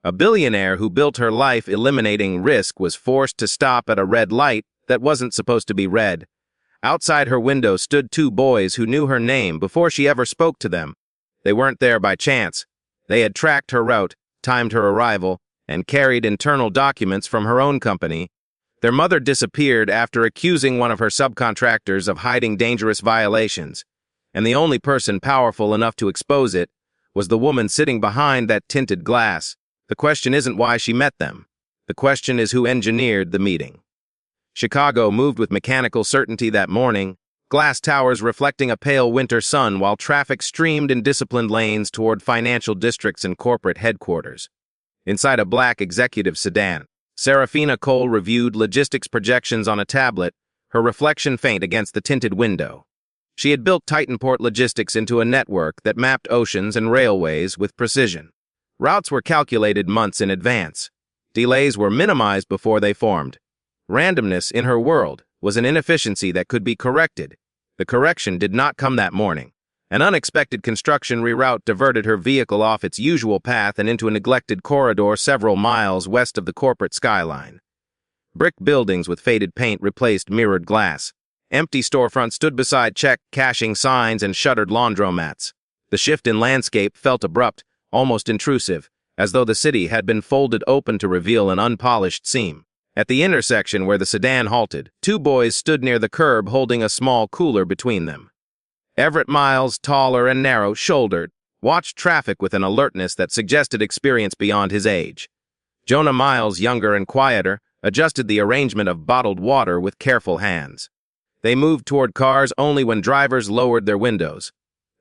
A billionaire who built her life eliminating risk was forced to stop at a red light that wasn't supposed to be red. Outside her window stood two boys who knew her name before she ever spoke to them. They weren't there by chance. They had tracked her route, timed her arrival, and carried internal documents from her own company. Their mother disappeared after accusing one of her subcontractors of hiding dangerous violations, and the only person powerful enough to expose it was the woman sitting behind that tinted glass. The question isn't why she met them. The question is who engineered the meeting. Chicago moved with mechanical certainty that morning, glass towers reflecting a pale winter sun while traffic streamed in disciplined lanes toward financial districts and corporate headquarters. Inside a black executive sedan, Serafina Cole reviewed logistics projections on a tablet, her reflection faint against the tinted window. She had built Titanport Logistics into a network that mapped oceans and railways with precision. Routes were calculated months in advance. Delays were minimized before they formed. Randomness in her world was an inefficiency that could be corrected. The correction did not come that morning. An unexpected construction reroute diverted her vehicle off its usual path and into a neglected corridor several miles west of the corporate skyline. Brick buildings with faded paint replaced mirrored glass. Empty storefronts stood beside check cashing signs and shuttered laundromats. The shift in landscape felt abrupt, almost intrusive, as though the city had been folded open to reveal an unpolished seam. At the intersection where the sedan halted, two boys stood near the curb holding a small cooler between them. Everett Miles, taller and narrow-shouldered, watched traffic with an alertness that suggested experience beyond his age. Jonah Miles, younger and quieter, adjusted the arrangement of bottled water with careful hands. They moved toward cars only when drivers lowered their windows.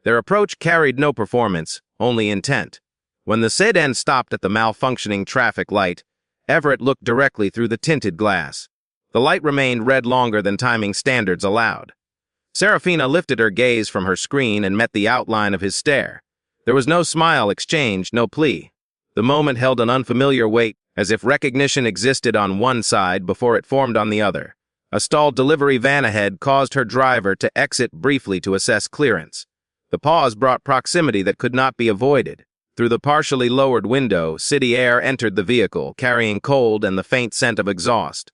Their approach carried no performance, only intent. When the sedan stopped at the malfunctioning traffic light, Everett looked directly through the tinted glass. The light remained red longer than timing standards allowed. Serafina lifted her gaze from her screen and met the outline of his stare. There was no smile exchanged, no plea. The moment held an unfamiliar weight, as if recognition existed on one side before it formed on the other. A stalled delivery van ahead caused her driver to exit briefly to assess clearance. The pause brought proximity that could not be avoided. Through the partially lowered window, city air entered the vehicle, carrying cold and the faint scent of exhaust.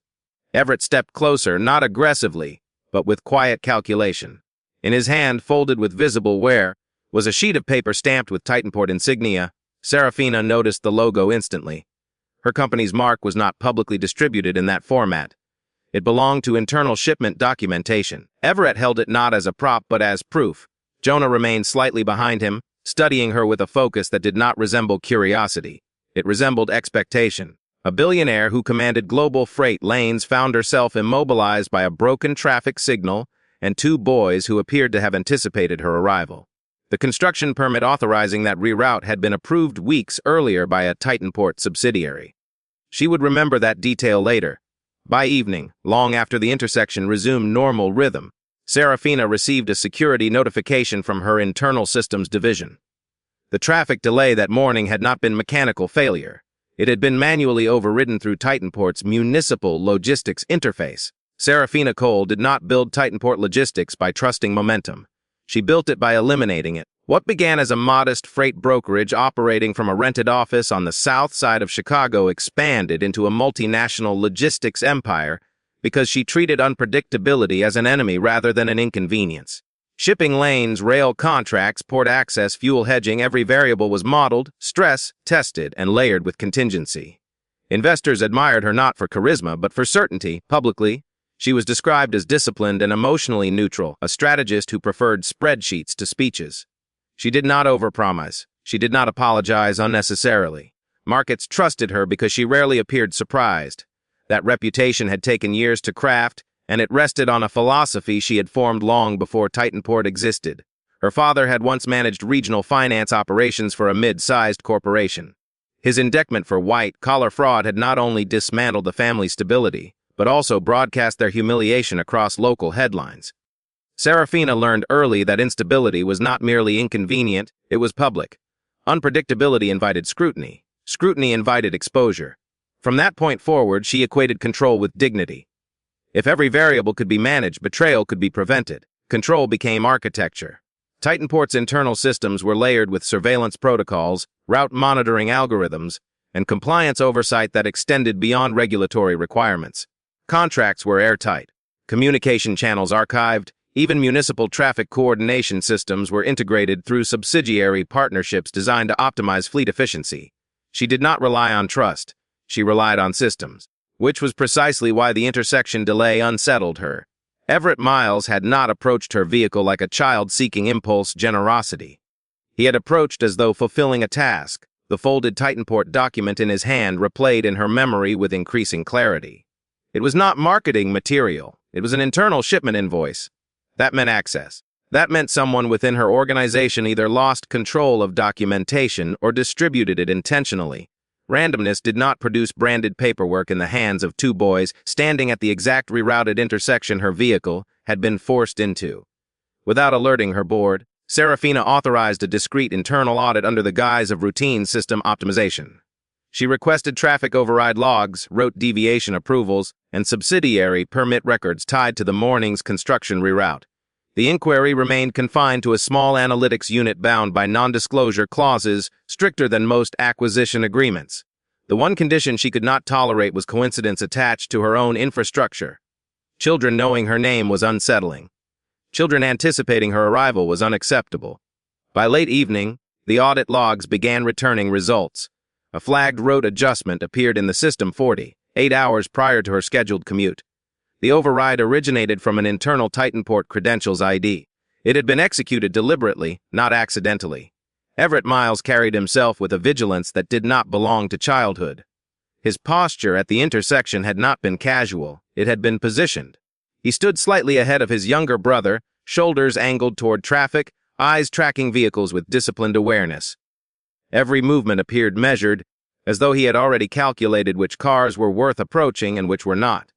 Everett stepped closer, not aggressively, but with quiet calculation. In his hand, folded with visible wear, was a sheet of paper stamped with Titanport insignia. Serafina noticed the logo instantly. Her company's mark was not publicly distributed in that format. It belonged to internal shipment documentation. Everett held it not as a prop but as proof. Jonah remained slightly behind him, studying her with a focus that did not resemble curiosity. It resembled expectation. A billionaire who commanded global freight lanes found herself immobilized by a broken traffic signal and two boys who appeared to have anticipated her arrival. The construction permit authorizing that reroute had been approved weeks earlier by a Titanport subsidiary. She would remember that detail later. By evening, long after the intersection resumed normal rhythm, Serafina received a security notification from her internal systems division. The traffic delay that morning had not been mechanical failure. It had been manually overridden through Titanport's municipal logistics interface. Serafina Cole did not build Titanport Logistics by trusting momentum. She built it by eliminating it. What began as a modest freight brokerage operating from a rented office on the south side of Chicago expanded into a multinational logistics empire because she treated unpredictability as an enemy rather than an inconvenience. Shipping lanes, rail contracts, port access, fuel hedging, every variable was modeled, stress-tested, and layered with contingency. Investors admired her not for charisma, but for certainty. Publicly, she was described as disciplined and emotionally neutral, a strategist who preferred spreadsheets to speeches. She did not overpromise. She did not apologize unnecessarily. Markets trusted her because she rarely appeared surprised. That reputation had taken years to craft, and it rested on a philosophy she had formed long before Titanport existed. Her father had once managed regional finance operations for a mid-sized corporation. His indictment for white-collar fraud had not only dismantled the family's stability, but also broadcast their humiliation across local headlines. Serafina learned early that instability was not merely inconvenient, it was public. Unpredictability invited scrutiny. Scrutiny invited exposure. From that point forward, she equated control with dignity. If every variable could be managed, betrayal could be prevented. Control became architecture. Titanport's internal systems were layered with surveillance protocols, route monitoring algorithms, and compliance oversight that extended beyond regulatory requirements. Contracts were airtight, communication channels archived, even municipal traffic coordination systems were integrated through subsidiary partnerships designed to optimize fleet efficiency. She did not rely on trust, she relied on systems, which was precisely why the intersection delay unsettled her. Everett Miles had not approached her vehicle like a child seeking impulse generosity. He had approached as though fulfilling a task. The folded Titanport document in his hand replayed in her memory with increasing clarity. It was not marketing material. It was an internal shipment invoice. That meant access. That meant someone within her organization either lost control of documentation or distributed it intentionally. Randomness did not produce branded paperwork in the hands of two boys standing at the exact rerouted intersection her vehicle had been forced into. Without alerting her board, Serafina authorized a discreet internal audit under the guise of routine system optimization. She requested traffic override logs, wrote deviation approvals, and subsidiary permit records tied to the morning's construction reroute. The inquiry remained confined to a small analytics unit bound by non-disclosure clauses stricter than most acquisition agreements. The one condition she could not tolerate was coincidence attached to her own infrastructure. Children knowing her name was unsettling. Children anticipating her arrival was unacceptable. By late evening, the audit logs began returning results. A flagged road adjustment appeared in the system 48 hours prior to her scheduled commute. The override originated from an internal Titanport credentials ID. It had been executed deliberately, not accidentally. Everett Miles carried himself with a vigilance that did not belong to childhood. His posture at the intersection had not been casual, it had been positioned. He stood slightly ahead of his younger brother, shoulders angled toward traffic, eyes tracking vehicles with disciplined awareness. Every movement appeared measured, as though he had already calculated which cars were worth approaching and which were not.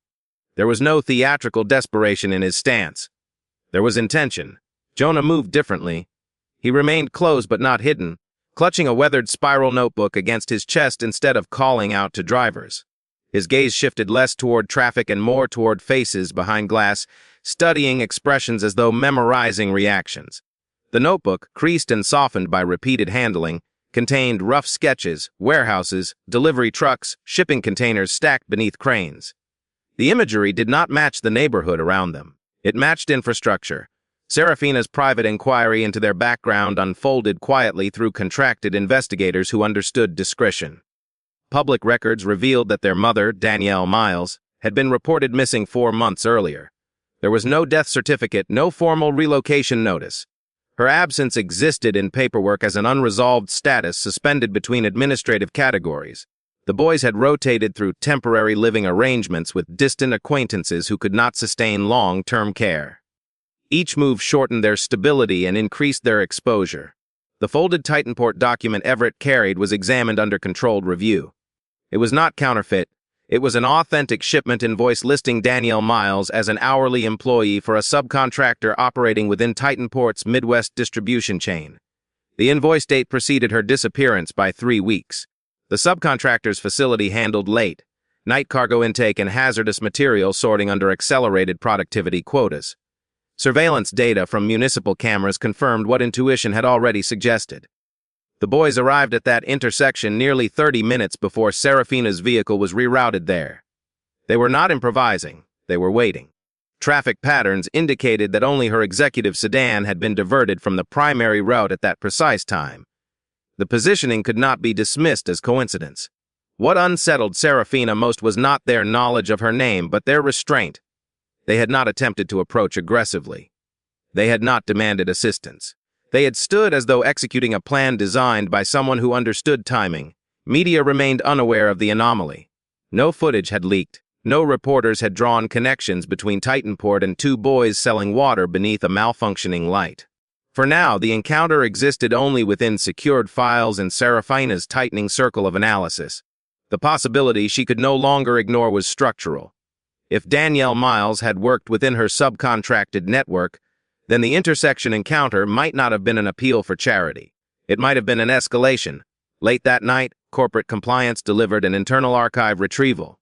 There was no theatrical desperation in his stance. There was intention. Jonah moved differently. He remained close but not hidden, clutching a weathered spiral notebook against his chest instead of calling out to drivers. His gaze shifted less toward traffic and more toward faces behind glass, studying expressions as though memorizing reactions. The notebook, creased and softened by repeated handling, contained rough sketches, warehouses, delivery trucks, shipping containers stacked beneath cranes. The imagery did not match the neighborhood around them. It matched infrastructure. Serafina's private inquiry into their background unfolded quietly through contracted investigators who understood discretion. Public records revealed that their mother, Danielle Miles, had been reported missing 4 months earlier. There was no death certificate, no formal relocation notice. Her absence existed in paperwork as an unresolved status suspended between administrative categories. The boys had rotated through temporary living arrangements with distant acquaintances who could not sustain long-term care. Each move shortened their stability and increased their exposure. The folded Titanport document Everett carried was examined under controlled review. It was not counterfeit. It was an authentic shipment invoice listing Danielle Miles as an hourly employee for a subcontractor operating within Titanport's Midwest distribution chain. The invoice date preceded her disappearance by 3 weeks. The subcontractor's facility handled late, night cargo intake and hazardous material sorting under accelerated productivity quotas. Surveillance data from municipal cameras confirmed what intuition had already suggested. The boys arrived at that intersection nearly 30 minutes before Serafina's vehicle was rerouted there. They were not improvising, they were waiting. Traffic patterns indicated that only her executive sedan had been diverted from the primary route at that precise time. The positioning could not be dismissed as coincidence. What unsettled Serafina most was not their knowledge of her name, but their restraint. They had not attempted to approach aggressively. They had not demanded assistance. They had stood as though executing a plan designed by someone who understood timing. Media remained unaware of the anomaly. No footage had leaked. No reporters had drawn connections between Titanport and 2 boys selling water beneath a malfunctioning light. For now, the encounter existed only within secured files and Serafina's tightening circle of analysis. The possibility she could no longer ignore was structural. If Danielle Miles had worked within her subcontracted network, then the intersection encounter might not have been an appeal for charity. It might have been an escalation. Late that night, corporate compliance delivered an internal archive retrieval.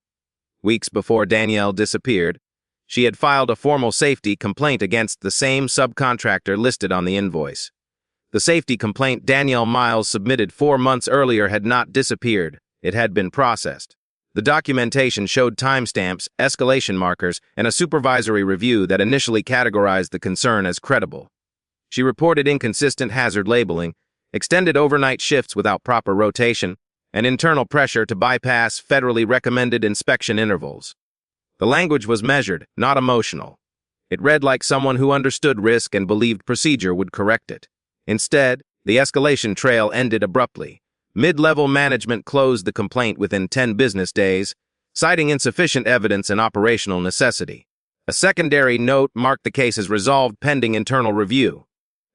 Weeks before Danielle disappeared, she had filed a formal safety complaint against the same subcontractor listed on the invoice. The safety complaint Danielle Miles submitted 4 months earlier had not disappeared. It had been processed. The documentation showed timestamps, escalation markers, and a supervisory review that initially categorized the concern as credible. She reported inconsistent hazard labeling, extended overnight shifts without proper rotation, and internal pressure to bypass federally recommended inspection intervals. The language was measured, not emotional. It read like someone who understood risk and believed procedure would correct it. Instead, the escalation trail ended abruptly. Mid-level management closed the complaint within 10 business days, citing insufficient evidence and operational necessity. A secondary note marked the case as resolved pending internal review.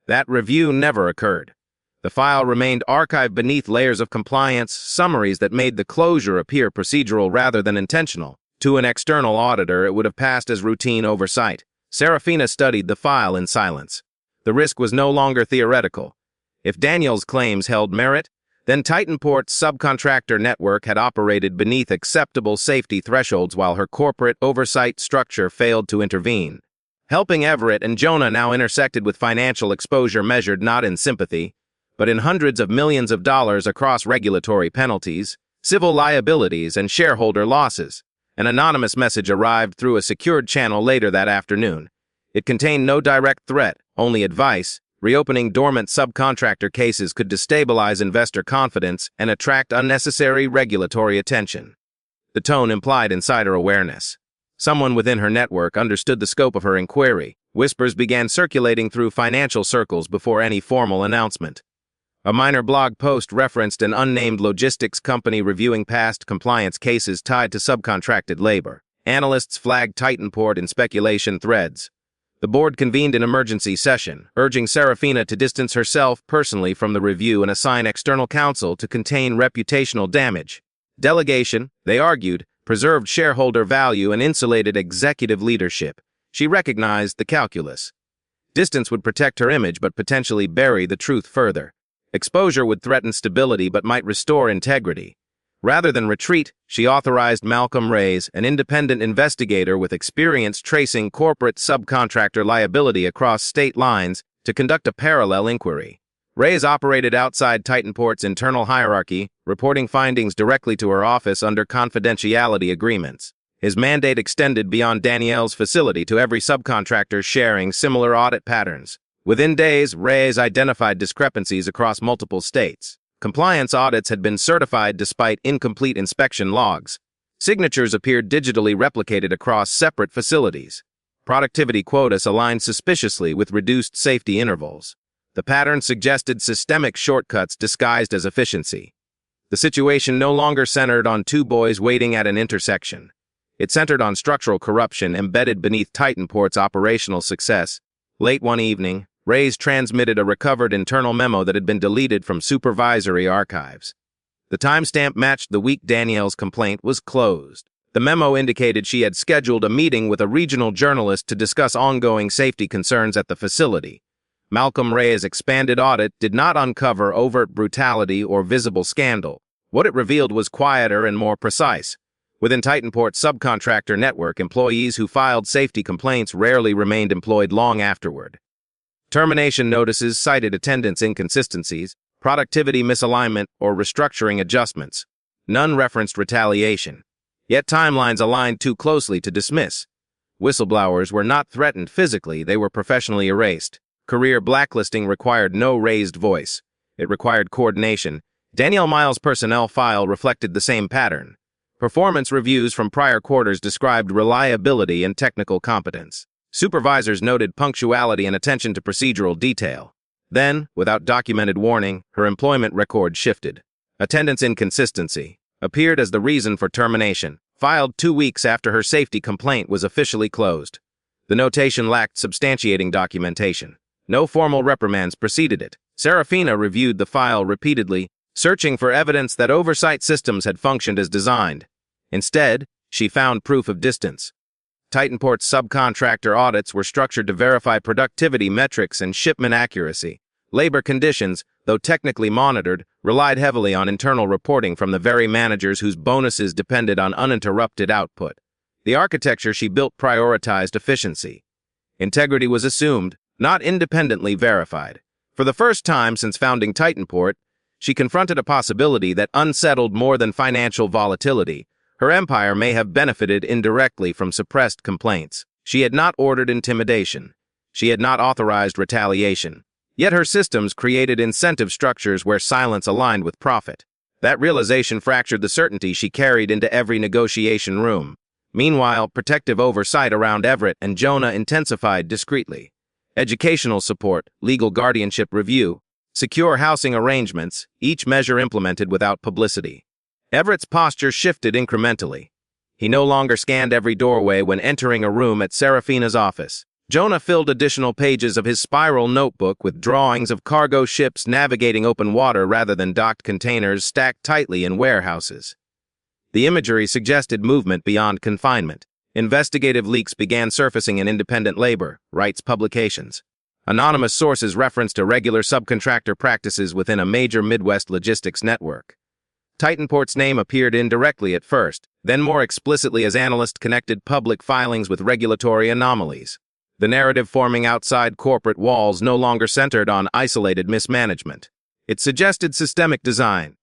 That review never occurred. The file remained archived beneath layers of compliance summaries that made the closure appear procedural rather than intentional. To an external auditor, it would have passed as routine oversight. Serafina studied the file in silence. The risk was no longer theoretical. If Daniel's claims held merit, then Titanport's subcontractor network had operated beneath acceptable safety thresholds while her corporate oversight structure failed to intervene. Helping Everett and Jonah now intersected with financial exposure measured not in sympathy, but in hundreds of millions of dollars across regulatory penalties, civil liabilities, and shareholder losses. An anonymous message arrived through a secured channel later that afternoon. It contained no direct threat, only advice. Reopening dormant subcontractor cases could destabilize investor confidence and attract unnecessary regulatory attention. The tone implied insider awareness. Someone within her network understood the scope of her inquiry. Whispers began circulating through financial circles before any formal announcement. A minor blog post referenced an unnamed logistics company reviewing past compliance cases tied to subcontracted labor. Analysts flagged Titanport in speculation threads. The board convened an emergency session, urging Serafina to distance herself personally from the review and assign external counsel to contain reputational damage. Delegation, they argued, preserved shareholder value and insulated executive leadership. She recognized the calculus. Distance would protect her image but potentially bury the truth further. Exposure would threaten stability but might restore integrity. Rather than retreat, she authorized Malcolm Reyes, an independent investigator with experience tracing corporate subcontractor liability across state lines, to conduct a parallel inquiry. Reyes operated outside Titanport's internal hierarchy, reporting findings directly to her office under confidentiality agreements. His mandate extended beyond Danielle's facility to every subcontractor sharing similar audit patterns. Within days, Reyes identified discrepancies across multiple states. Compliance audits had been certified despite incomplete inspection logs. Signatures appeared digitally replicated across separate facilities. Productivity quotas aligned suspiciously with reduced safety intervals. The pattern suggested systemic shortcuts disguised as efficiency. The situation no longer centered on two boys waiting at an intersection. It centered on structural corruption embedded beneath Titanport's operational success. Late one evening, Reyes transmitted a recovered internal memo that had been deleted from supervisory archives. The timestamp matched the week Danielle's complaint was closed. The memo indicated she had scheduled a meeting with a regional journalist to discuss ongoing safety concerns at the facility. Malcolm Reyes' expanded audit did not uncover overt brutality or visible scandal. What it revealed was quieter and more precise. Within Titanport's subcontractor network, employees who filed safety complaints rarely remained employed long afterward. Termination notices cited attendance inconsistencies, productivity misalignment, or restructuring adjustments. None referenced retaliation. Yet timelines aligned too closely to dismiss. Whistleblowers were not threatened physically, they were professionally erased. Career blacklisting required no raised voice. It required coordination. Danielle Miles' personnel file reflected the same pattern. Performance reviews from prior quarters described reliability and technical competence. Supervisors noted punctuality and attention to procedural detail. Then, without documented warning, her employment record shifted. Attendance inconsistency appeared as the reason for termination, filed 2 weeks after her safety complaint was officially closed. The notation lacked substantiating documentation. No formal reprimands preceded it. Serafina reviewed the file repeatedly, searching for evidence that oversight systems had functioned as designed. Instead, she found proof of distance. Titanport's subcontractor audits were structured to verify productivity metrics and shipment accuracy. Labor conditions, though technically monitored, relied heavily on internal reporting from the very managers whose bonuses depended on uninterrupted output. The architecture she built prioritized efficiency. Integrity was assumed, not independently verified. For the first time since founding Titanport, She confronted a possibility that unsettled more than financial volatility. Her empire may have benefited indirectly from suppressed complaints. She had not ordered intimidation. She had not authorized retaliation. Yet her systems created incentive structures where silence aligned with profit. That realization fractured the certainty she carried into every negotiation room. Meanwhile, protective oversight around Everett and Jonah intensified discreetly. Educational support, legal guardianship review, secure housing arrangements, each measure implemented without publicity. Everett's posture shifted incrementally. He no longer scanned every doorway when entering a room at Serafina's office. Jonah filled additional pages of his spiral notebook with drawings of cargo ships navigating open water rather than docked containers stacked tightly in warehouses. The imagery suggested movement beyond confinement. Investigative leaks began surfacing in independent labor rights publications. Anonymous sources referenced irregular subcontractor practices within a major Midwest logistics network. Titanport's name appeared indirectly at first, then more explicitly as analysts connected public filings with regulatory anomalies. The narrative forming outside corporate walls no longer centered on isolated mismanagement. It suggested systemic design.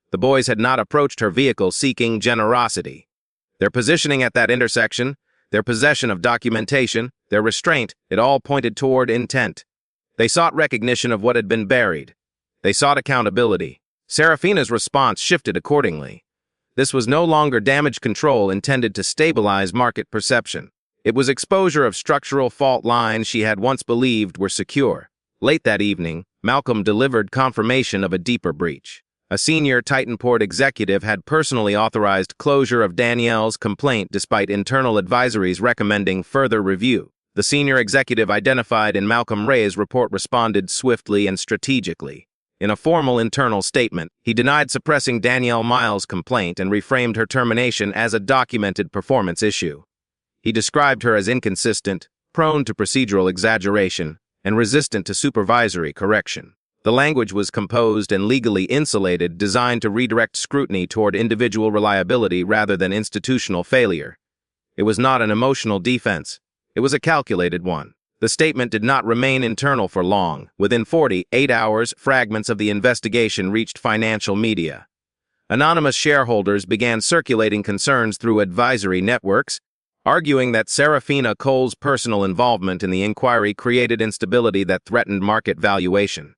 The boys had not approached her vehicle seeking generosity. Their positioning at that intersection, their possession of documentation, their restraint, it all pointed toward intent. They sought recognition of what had been buried. They sought accountability. Serafina's response shifted accordingly. This was no longer damage control intended to stabilize market perception. It was exposure of structural fault lines she had once believed were secure. Late that evening, Malcolm delivered confirmation of a deeper breach. A senior Titanport executive had personally authorized closure of Danielle's complaint despite internal advisories recommending further review. The senior executive identified in Malcolm Ray's report responded swiftly and strategically. In a formal internal statement, he denied suppressing Danielle Miles' complaint and reframed her termination as a documented performance issue. He described her as inconsistent, prone to procedural exaggeration, and resistant to supervisory correction. The language was composed and legally insulated, designed to redirect scrutiny toward individual reliability rather than institutional failure. It was not an emotional defense. It was a calculated one. The statement did not remain internal for long. Within 48 hours, fragments of the investigation reached financial media. Anonymous shareholders began circulating concerns through advisory networks, arguing that Serafina Cole's personal involvement in the inquiry created instability that threatened market valuation.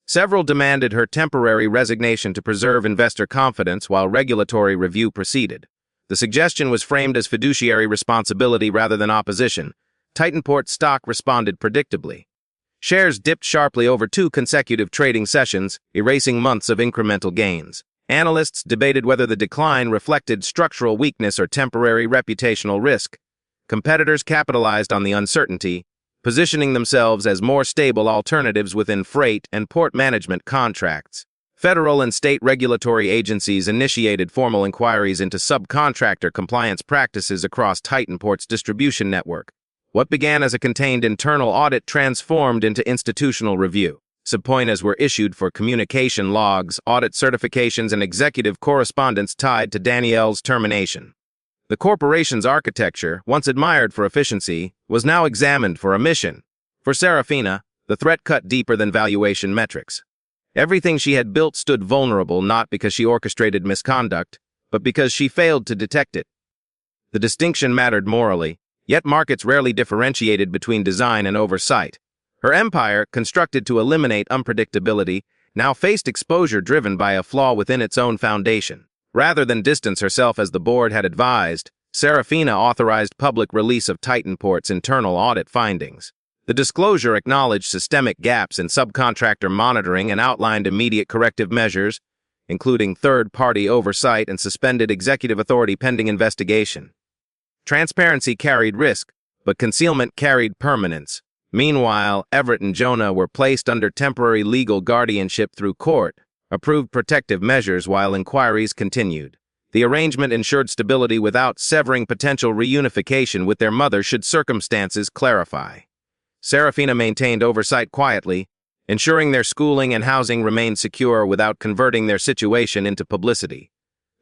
Several demanded her temporary resignation to preserve investor confidence while regulatory review proceeded. The suggestion was framed as fiduciary responsibility rather than opposition. Titanport stock responded predictably. Shares dipped sharply over 2 consecutive trading sessions, erasing months of incremental gains. Analysts debated whether the decline reflected structural weakness or temporary reputational risk. Competitors capitalized on the uncertainty, positioning themselves as more stable alternatives within freight and port management contracts. Federal and state regulatory agencies initiated formal inquiries into subcontractor compliance practices across Titanport's distribution network. What began as a contained internal audit transformed into institutional review. Subpoenas were issued for communication logs, audit certifications, and executive correspondence tied to Danielle's termination. The corporation's architecture, once admired for efficiency, was now examined for omission. For Serafina, the threat cut deeper than valuation metrics. Everything she had built stood vulnerable not because she orchestrated misconduct, but because she failed to detect it. The distinction mattered morally, yet markets rarely differentiated between design and oversight. Her empire, constructed to eliminate unpredictability, now faced exposure driven by a flaw within its own foundation. Rather than distance herself as the board had advised, Serafina authorized public release of Titanport's internal audit findings. The disclosure acknowledged systemic gaps in subcontractor monitoring and outlined immediate corrective measures, including third-party oversight and suspended executive authority pending investigation. Transparency carried risk, but concealment carried permanence. Meanwhile, Everett and Jonah were placed under temporary legal guardianship through court, approved protective measures while inquiries continued. The arrangement ensured stability without severing potential reunification with their mother should circumstances clarify. Serafina maintained oversight quietly, ensuring their schooling and housing remained secure without converting their situation into publicity.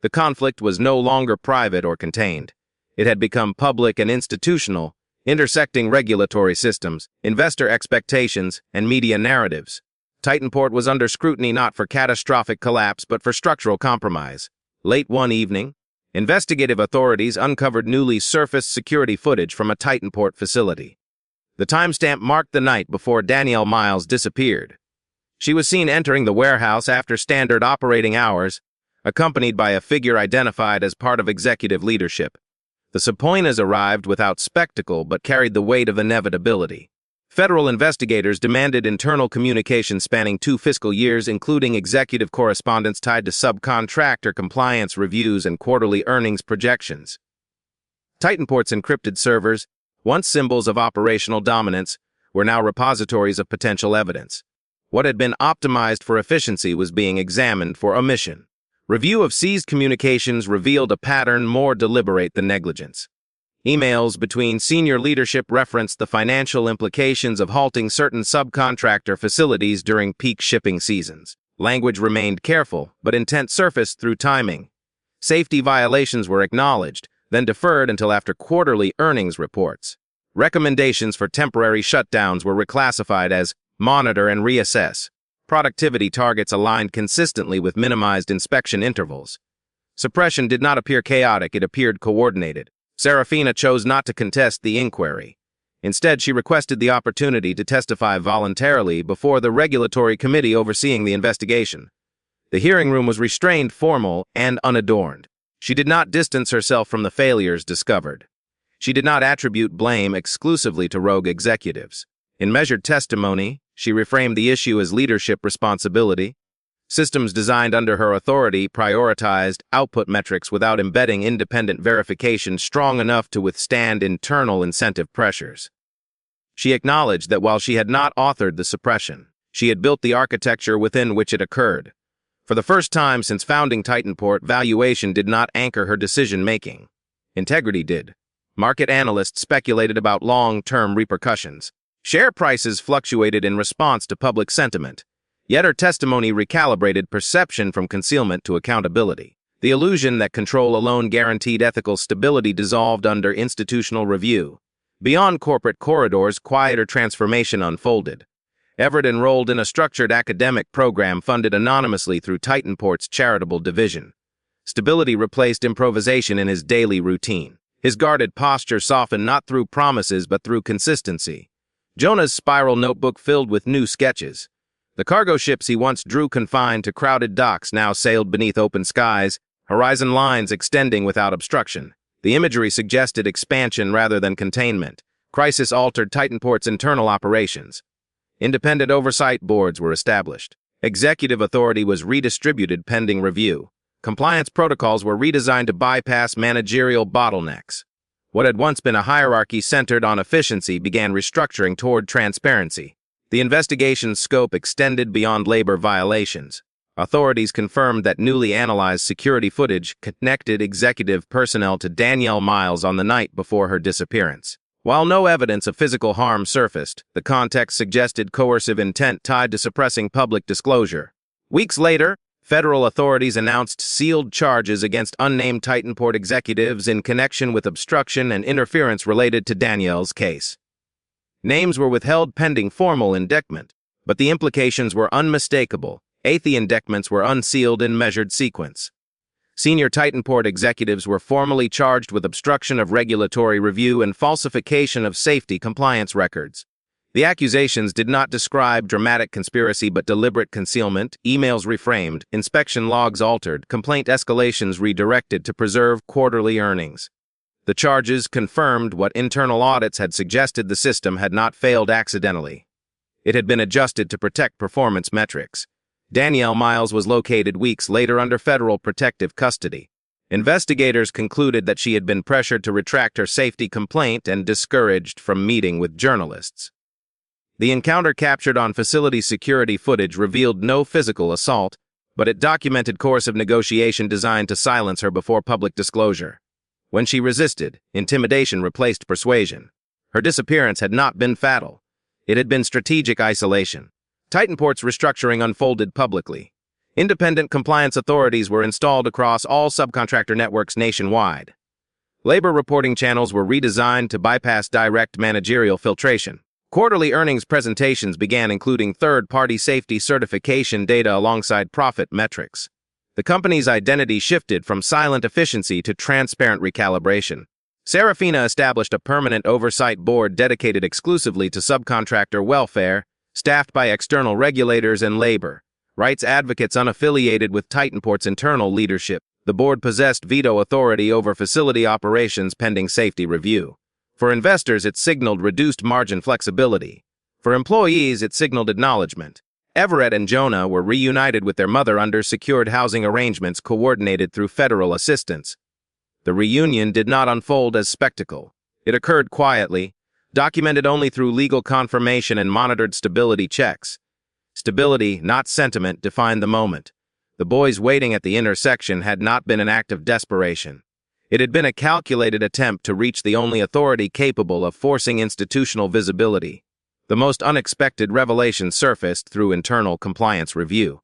The conflict was no longer private or contained. It had become public and institutional, intersecting regulatory systems, investor expectations, and media narratives. Titanport was under scrutiny not for catastrophic collapse but for structural compromise. Late one evening, investigative authorities uncovered newly surfaced security footage from a Titanport facility. The timestamp marked the night before Danielle Miles disappeared. She was seen entering the warehouse after standard operating hours, accompanied by a figure identified as part of executive leadership. The subpoenas arrived without spectacle but carried the weight of inevitability. Federal investigators demanded internal communication spanning 2 fiscal years, including executive correspondence tied to subcontractor compliance reviews and quarterly earnings projections. Titanport's encrypted servers, once symbols of operational dominance, were now repositories of potential evidence. What had been optimized for efficiency was being examined for omission. Review of seized communications revealed a pattern more deliberate than negligence. Emails between senior leadership referenced the financial implications of halting certain subcontractor facilities during peak shipping seasons. Language remained careful, but intent surfaced through timing. Safety violations were acknowledged, then deferred until after quarterly earnings reports. Recommendations for temporary shutdowns were reclassified as monitor and reassess. Productivity targets aligned consistently with minimized inspection intervals. Suppression did not appear chaotic, it appeared coordinated. Serafina chose not to contest the inquiry. Instead, she requested the opportunity to testify voluntarily before the regulatory committee overseeing the investigation. The hearing room was restrained, formal, and unadorned. She did not distance herself from the failures discovered. She did not attribute blame exclusively to rogue executives. In measured testimony, she reframed the issue as leadership responsibility. Systems designed under her authority prioritized output metrics without embedding independent verification strong enough to withstand internal incentive pressures. She acknowledged that while she had not authored the suppression, she had built the architecture within which it occurred. For the first time since founding Titanport, valuation did not anchor her decision-making. Integrity did. Market analysts speculated about long-term repercussions. Share prices fluctuated in response to public sentiment, yet her testimony recalibrated perception from concealment to accountability. The illusion that control alone guaranteed ethical stability dissolved under institutional review. Beyond corporate corridors, quieter transformation unfolded. Everett enrolled in a structured academic program funded anonymously through Titanport's charitable division. Stability replaced improvisation in his daily routine. His guarded posture softened not through promises but through consistency. Jonah's spiral notebook filled with new sketches. The cargo ships he once drew confined to crowded docks now sailed beneath open skies, horizon lines extending without obstruction. The imagery suggested expansion rather than containment. Crisis altered Titanport's internal operations. Independent oversight boards were established. Executive authority was redistributed pending review. Compliance protocols were redesigned to bypass managerial bottlenecks. What had once been a hierarchy centered on efficiency began restructuring toward transparency. The investigation's scope extended beyond labor violations. Authorities confirmed that newly analyzed security footage connected executive personnel to Danielle Miles on the night before her disappearance. While no evidence of physical harm surfaced, the context suggested coercive intent tied to suppressing public disclosure. Weeks later, federal authorities announced sealed charges against unnamed Titanport executives in connection with obstruction and interference related to Danielle's case. Names were withheld pending formal indictment, but the implications were unmistakable. The indictments were unsealed in measured sequence. Senior Titanport executives were formally charged with obstruction of regulatory review and falsification of safety compliance records. The accusations did not describe dramatic conspiracy but deliberate concealment, emails reframed, inspection logs altered, complaint escalations redirected to preserve quarterly earnings. The charges confirmed what internal audits had suggested: the system had not failed accidentally. It had been adjusted to protect performance metrics. Danielle Miles was located weeks later under federal protective custody. Investigators concluded that she had been pressured to retract her safety complaint and discouraged from meeting with journalists. The encounter captured on facility security footage revealed no physical assault, but it documented coercive negotiation designed to silence her before public disclosure. When she resisted, intimidation replaced persuasion. Her disappearance had not been fatal. It had been strategic isolation. Titanport's restructuring unfolded publicly. Independent compliance authorities were installed across all subcontractor networks nationwide. Labor reporting channels were redesigned to bypass direct managerial filtration. Quarterly earnings presentations began including third-party safety certification data alongside profit metrics. The company's identity shifted from silent efficiency to transparent recalibration. Serafina established a permanent oversight board dedicated exclusively to subcontractor welfare, staffed by external regulators and labor rights advocates unaffiliated with Titanport's internal leadership. The board possessed veto authority over facility operations pending safety review. For investors, it signaled reduced margin flexibility. For employees, it signaled acknowledgement. Everett and Jonah were reunited with their mother under secured housing arrangements coordinated through federal assistance. The reunion did not unfold as spectacle. It occurred quietly, documented only through legal confirmation and monitored stability checks. Stability, not sentiment, defined the moment. The boys waiting at the intersection had not been an act of desperation. It had been a calculated attempt to reach the only authority capable of forcing institutional visibility. The most unexpected revelation surfaced through internal compliance review.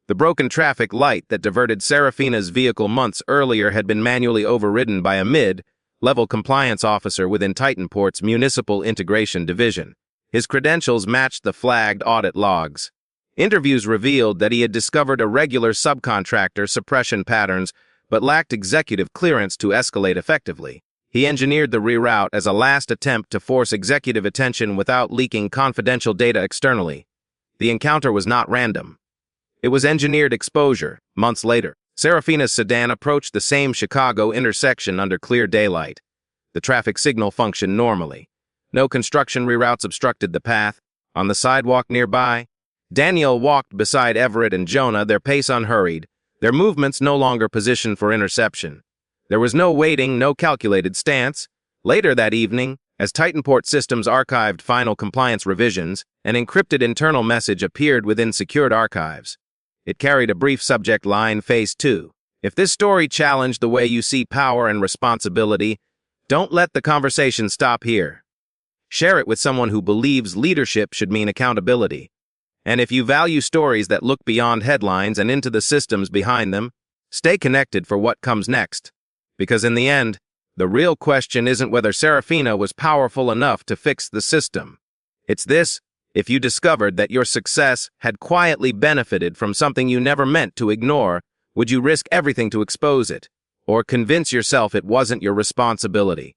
The broken traffic light that diverted Serafina's vehicle months earlier had been manually overridden by a mid-level compliance officer within Titanport's Municipal Integration Division. His credentials matched the flagged audit logs. Interviews revealed that he had discovered irregular subcontractor suppression patterns but lacked executive clearance to escalate effectively. He engineered the reroute as a last attempt to force executive attention without leaking confidential data externally. The encounter was not random. It was engineered exposure. Months later, Serafina's sedan approached the same Chicago intersection under clear daylight. The traffic signal functioned normally. No construction reroutes obstructed the path. On the sidewalk nearby, Daniel walked beside Everett and Jonah, their pace unhurried, their movements no longer positioned for interception. There was no waiting, no calculated stance. Later that evening, as Titanport Systems archived final compliance revisions, an encrypted internal message appeared within secured archives. It carried a brief subject line, Phase 2. If this story challenged the way you see power and responsibility, don't let the conversation stop here. Share it with someone who believes leadership should mean accountability. And if you value stories that look beyond headlines and into the systems behind them, stay connected for what comes next. Because in the end, the real question isn't whether Serafina was powerful enough to fix the system. It's this: if you discovered that your success had quietly benefited from something you never meant to ignore, would you risk everything to expose it? Or convince yourself it wasn't your responsibility?